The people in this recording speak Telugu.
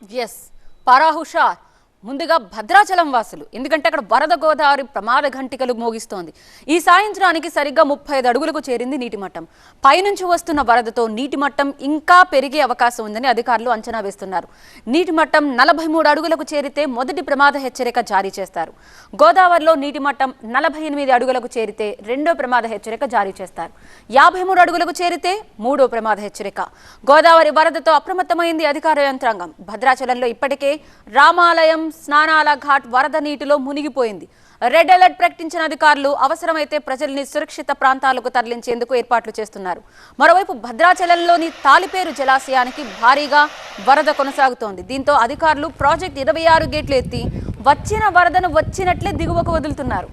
ఎస్ పారా హుషార్ ముందుగా భద్రాచలం వాసులు ఎందుకంటే అక్కడ వరద గోదావరి ప్రమాద ఘంటికలు మోగిస్తోంది. ఈ సాయంత్రానికి సరిగ్గా 35 అడుగులకు చేరింది నీటి మట్టం. పైనుంచి వస్తున్న వరదతో నీటి మట్టం ఇంకా పెరిగే అవకాశం ఉందని అధికారులు అంచనా వేస్తున్నారు. నీటి మట్టం 43 అడుగులకు చేరితే మొదటి ప్రమాద హెచ్చరిక జారీ చేస్తారు. గోదావరిలో నీటి మట్టం 48 అడుగులకు చేరితే రెండో ప్రమాద హెచ్చరిక జారీ చేస్తారు. 53 అడుగులకు చేరితే మూడో ప్రమాద హెచ్చరిక. గోదావరి వరదతో అప్రమత్తమైంది అధికార యంత్రాంగం. భద్రాచలంలో ఇప్పటికే రామాలయం స్నానాల ఘాట్ వరద నీటిలో మునిగిపోయింది. రెడ్ అలర్ట్ ప్రకటించిన అధికారులు అవసరమైతే ప్రజల్ని సురక్షిత ప్రాంతాలకు తరలించేందుకు ఏర్పాట్లు చేస్తున్నారు. మరోవైపు భద్రాచలంలోని తాలిపేరు జలాశయానికి భారీగా వరద కొనసాగుతోంది. దీంతో అధికారులు ప్రాజెక్ట్ 26 గేట్లు ఎత్తి వచ్చిన వరదను వచ్చినట్లే దిగువకు వదులుతున్నారు.